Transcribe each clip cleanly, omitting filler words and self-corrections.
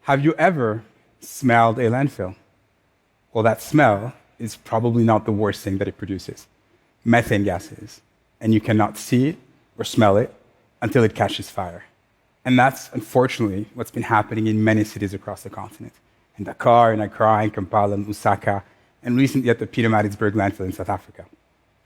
Have you ever smelled a landfill? Well, that smell is probably not the worst thing that it produces. Methane gases. And you cannot see it or smell it until it catches fire. And that's unfortunately what's been happening in many cities across the continent. In Dakar, in Accra, in Kampala, in Lusaka, and recently at the Pietermaritzburg landfill in South Africa.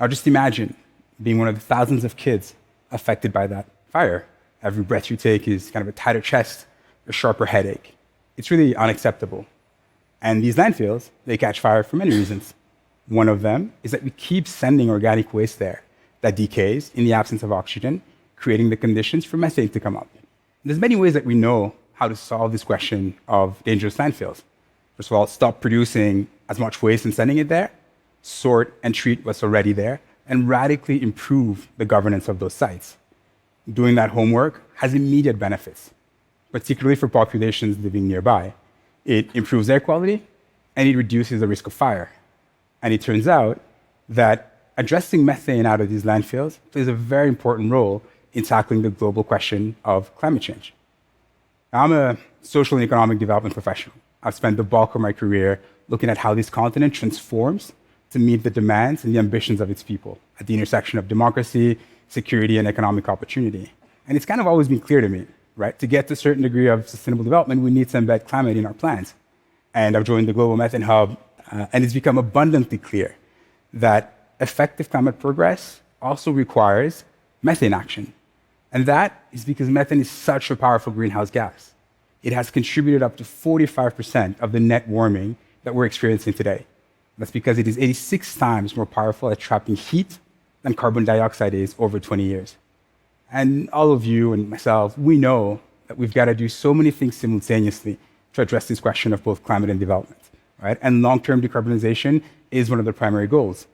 Now just imagine being one of the thousands of kids affected by that fire. Every breath you take is kind of a tighter chest, a sharper headache. It's really unacceptable. And these landfills, they catch fire for many reasons. One of them is that we keep sending organic waste there that decays in the absence of oxygen, creating the conditions for methane to come up. There's many ways that we know how to solve this question of dangerous landfills. First of all, stop producing as much waste and sending it there, sort and treat what's already there, and radically improve the governance of those sites. Doing that homework has immediate benefits, particularly for populations living nearby. It improves air quality, and it reduces the risk of fire. And it turns out that addressing methane out of these landfills plays a very important role in tackling the global question of climate change. Now, I'm a social and economic development professional. I've spent the bulk of my career looking at how this continent transforms to meet the demands and the ambitions of its people at the intersection of democracy, security, and economic opportunity. And it's kind of always been clear to me, right? To get to a certain degree of sustainable development, we need to embed climate in our plans. And I've joined the Global Methane Hub, and it's become abundantly clear that effective climate progress also requires methane action. And that is because methane is such a powerful greenhouse gas. It has contributed up to 45% of the net warming that we're experiencing today. That's because it is 86 times more powerful at trapping heat than carbon dioxide is over 20 years. And all of you and myself, we know that we've got to do so many things simultaneously to address this question of both climate and development, right? And long-term decarbonization is one of the primary goals.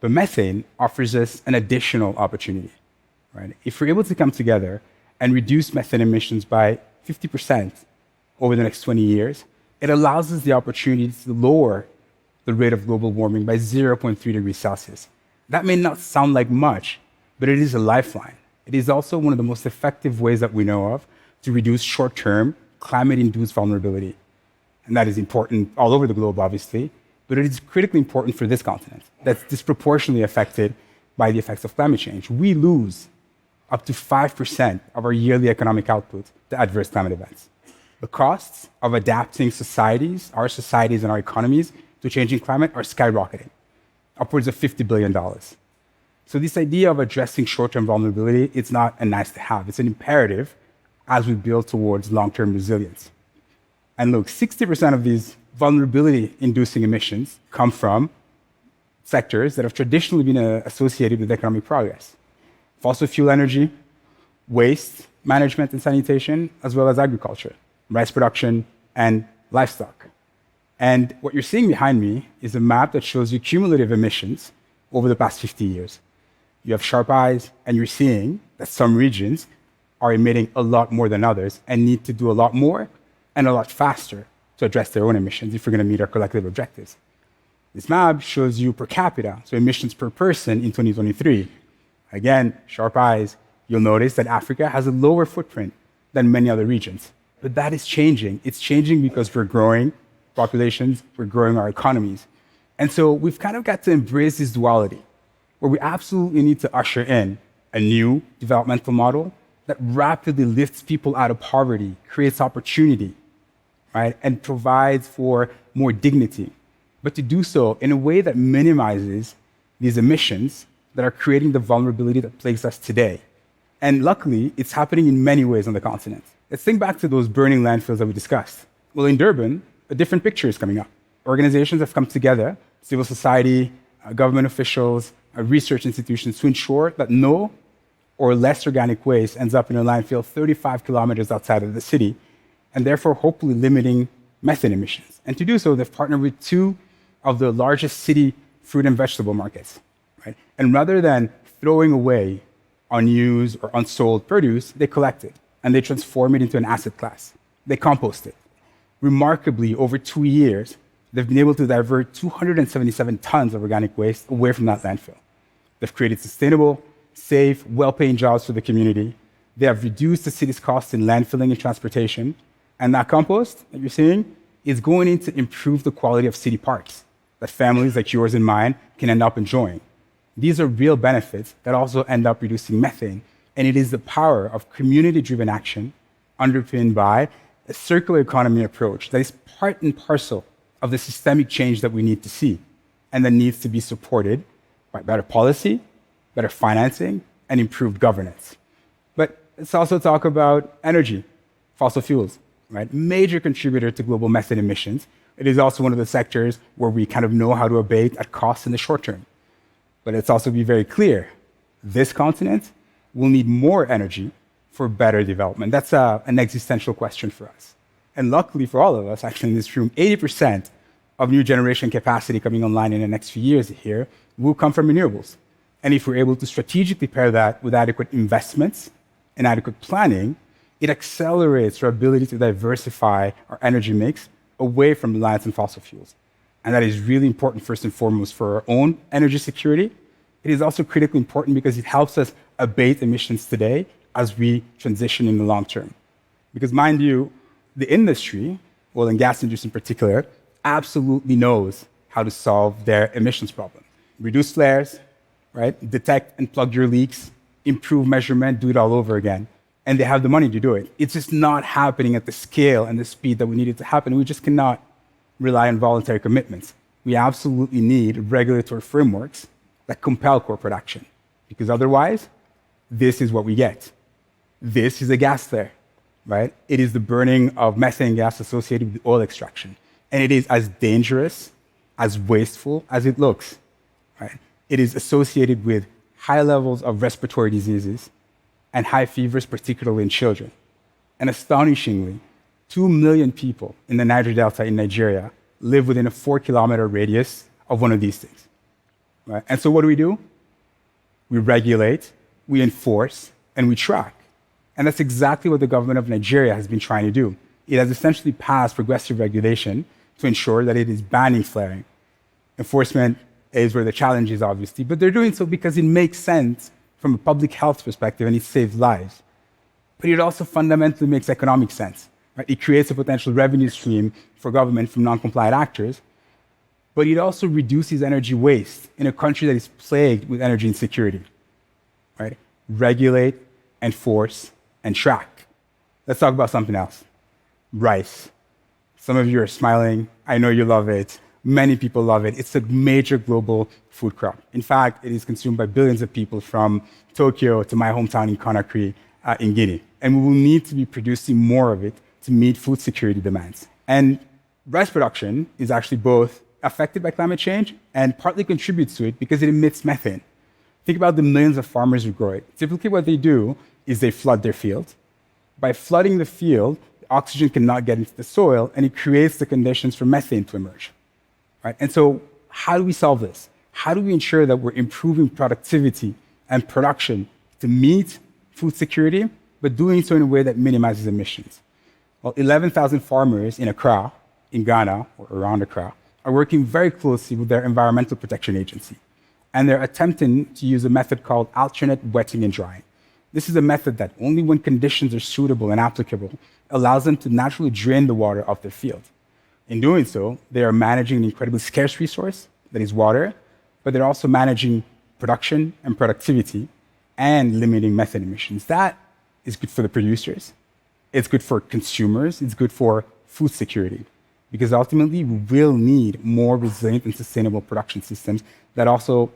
But methane offers us an additional opportunity, right? If we're able to come together and reduce methane emissions by 50% over the next 20 years, it allows us the opportunity to lower the rate of global warming by 0.3 degrees Celsius. That may not sound like much, but it is a lifeline. It is also one of the most effective ways that we know of to reduce short-term climate-induced vulnerability. And that is important all over the globe, obviously, but it is critically important for this continent that's disproportionately affected by the effects of climate change. We lose up to 5% of our yearly economic output to adverse climate events. The costs of adapting societies, our societies and our economies, to a changing climate are skyrocketing, upwards of $50 billion. So this idea of addressing short-term vulnerability, it's not a nice to have, it's an imperative as we build towards long-term resilience. And look, 60% of these vulnerability-inducing emissions come from sectors that have traditionally been associated with economic progress. Fossil fuel energy, waste management and sanitation, as well as agriculture, rice production, and livestock. And what you're seeing behind me is a map that shows you cumulative emissions over the past 50 years. You have sharp eyes, and you're seeing that some regions are emitting a lot more than others and need to do a lot more and a lot faster to address their own emissions if we're going to meet our collective objectives. This map shows you per capita, so emissions per person in 2023. Again, sharp eyes, you'll notice that Africa has a lower footprint than many other regions. But that is changing. It's changing because we're growing populations, we're growing our economies. And so we've kind of got to embrace this duality, where we absolutely need to usher in a new developmental model that rapidly lifts people out of poverty, creates opportunity, right, and provides for more dignity. But to do so in a way that minimizes these emissions that are creating the vulnerability that plagues us today. And luckily, it's happening in many ways on the continent. Let's think back to those burning landfills that we discussed. Well, in Durban, a different picture is coming up. Organizations have come together, civil society, government officials, research institutions, to ensure that no or less organic waste ends up in a landfill 35 kilometers outside of the city, and therefore hopefully limiting methane emissions. And to do so, they've partnered with two of the largest city fruit and vegetable markets. Right? And rather than throwing away unused or unsold produce, they collect it and they transform it into an asset class. They compost it. Remarkably, over 2 years, they've been able to divert 277 tons of organic waste away from that landfill. They've created sustainable, safe, well-paying jobs for the community. They have reduced the city's costs in landfilling and transportation. And that compost that you're seeing is going in to improve the quality of city parks that families like yours and mine can end up enjoying. These are real benefits that also end up reducing methane. And it is the power of community-driven action underpinned by a circular economy approach that is part and parcel of the systemic change that we need to see and that needs to be supported by better policy, better financing, and improved governance. But let's also talk about energy, fossil fuels, right? Major contributor to global methane emissions. It is also one of the sectors where we kind of know how to abate at cost in the short term. But let's also be very clear, this continent will need more energy for better development. That's an existential question for us. And luckily for all of us, actually in this room, 80% of new generation capacity coming online in the next few years here will come from renewables. And if we're able to strategically pair that with adequate investments and adequate planning, it accelerates our ability to diversify our energy mix away from reliance on fossil fuels. And that is really important, first and foremost, for our own energy security. It is also critically important because it helps us abate emissions today as we transition in the long term. Because mind you, the industry, oil and gas industry in particular, absolutely knows how to solve their emissions problem. Reduce flares, right? Detect and plug your leaks, improve measurement, do it all over again. And they have the money to do it. It's just not happening at the scale and the speed that we need it to happen. We just cannot rely on voluntary commitments. We absolutely need regulatory frameworks that compel corporate action. Because otherwise, this is what we get. This is a gas flare, right? It is the burning of methane gas associated with oil extraction. And it is as dangerous, as wasteful as it looks, right? It is associated with high levels of respiratory diseases and high fevers, particularly in children. And astonishingly, 2 million people in the Niger Delta in Nigeria live within a 4-kilometer radius of one of these things. Right? And so what do? We regulate, we enforce, and we track. And that's exactly what the government of Nigeria has been trying to do. It has essentially passed progressive regulation to ensure that it is banning flaring. Enforcement is where the challenge is, obviously, but they're doing so because it makes sense from a public health perspective and it saves lives. But it also fundamentally makes economic sense. Right? It creates a potential revenue stream for government from non-compliant actors, but it also reduces energy waste in a country that is plagued with energy insecurity. Right? Regulate, enforce, and track. Let's talk about something else. Rice. Some of you are smiling. I know you love it. Many people love it. It's a major global food crop. In fact, it is consumed by billions of people from Tokyo to my hometown in Conakry in Guinea. And we will need to be producing more of it to meet food security demands. And rice production is actually both affected by climate change and partly contributes to it because it emits methane. Think about the millions of farmers who grow it. Typically what they do is they flood their field. By flooding the field, oxygen cannot get into the soil and it creates the conditions for methane to emerge. Right? And so how do we solve this? How do we ensure that we're improving productivity and production to meet food security, but doing so in a way that minimizes emissions? Well, 11,000 farmers in Accra, in Ghana, or around Accra, are working very closely with their environmental protection agency. And they're attempting to use a method called alternate wetting and drying. This is a method that only when conditions are suitable and applicable allows them to naturally drain the water off their field. In doing so, they are managing an incredibly scarce resource, that is water, but they're also managing production and productivity and limiting methane emissions. That is good for the producers, it's good for consumers, it's good for food security, because ultimately we will need more resilient and sustainable production systems that also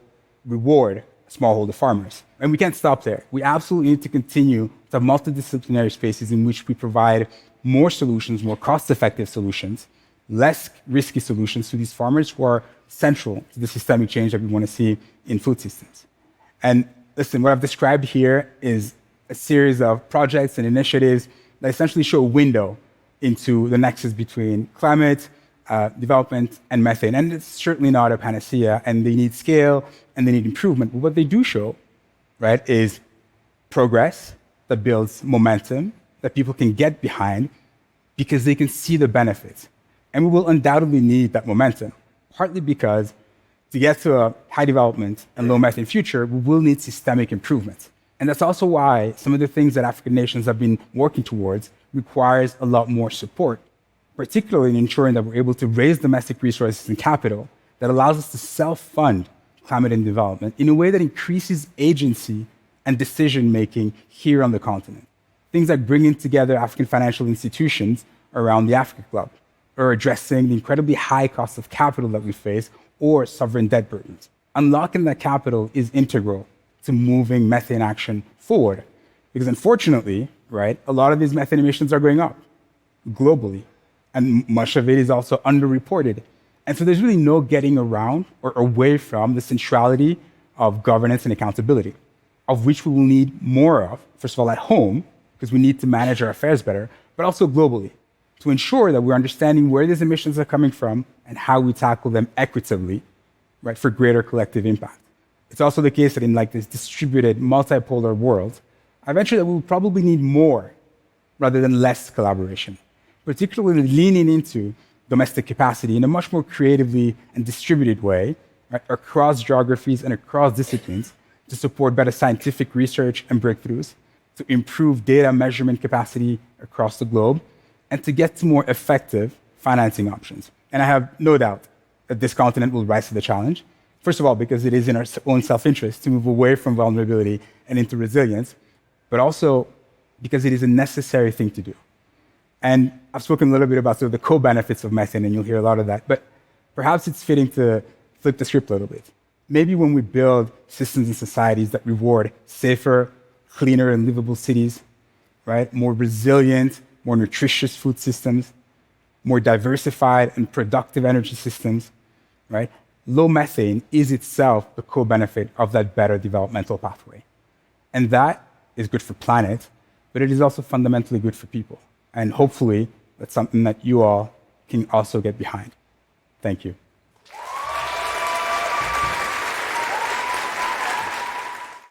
reward smallholder farmers. And we can't stop there. We absolutely need to continue to have multidisciplinary spaces in which we provide more solutions, more cost-effective solutions, less risky solutions to these farmers who are central to the systemic change that we want to see in food systems. And listen, what I've described here is a series of projects and initiatives that essentially show a window into the nexus between climate, development, and methane. And it's certainly not a panacea, and they need scale, and they need improvement. But what they do show, right, is progress that builds momentum that people can get behind because they can see the benefits. And we will undoubtedly need that momentum, partly because to get to a high development and low methane future, we will need systemic improvements. And that's also why some of the things that African nations have been working towards requires a lot more support, particularly in ensuring that we're able to raise domestic resources and capital that allows us to self-fund climate and development in a way that increases agency and decision-making here on the continent. Things like bringing together African financial institutions around the Africa Club, or addressing the incredibly high cost of capital that we face, or sovereign debt burdens. Unlocking that capital is integral to moving methane action forward. Because unfortunately, right, a lot of these methane emissions are going up globally, and much of it is also underreported. And so there's really no getting around or away from the centrality of governance and accountability, of which we will need more of, first of all, at home, because we need to manage our affairs better, but also globally, to ensure that we're understanding where these emissions are coming from and how we tackle them equitably, right, for greater collective impact. It's also the case that in like this distributed, multipolar world, eventually we'll probably need more rather than less collaboration, particularly leaning into domestic capacity in a much more creatively and distributed way, right, across geographies and across disciplines to support better scientific research and breakthroughs, to improve data measurement capacity across the globe, and to get to more effective financing options. And I have no doubt that this continent will rise to the challenge. First of all, because it is in our own self-interest to move away from vulnerability and into resilience, but also because it is a necessary thing to do. And I've spoken a little bit about sort of the co-benefits of methane, and you'll hear a lot of that, but perhaps it's fitting to flip the script a little bit. Maybe when we build systems and societies that reward safer, cleaner, and livable cities, right? More resilient, more nutritious food systems, more diversified and productive energy systems, right? Low methane is itself the co-benefit of that better developmental pathway. And that is good for planet, but it is also fundamentally good for people. And hopefully, that's something that you all can also get behind. Thank you.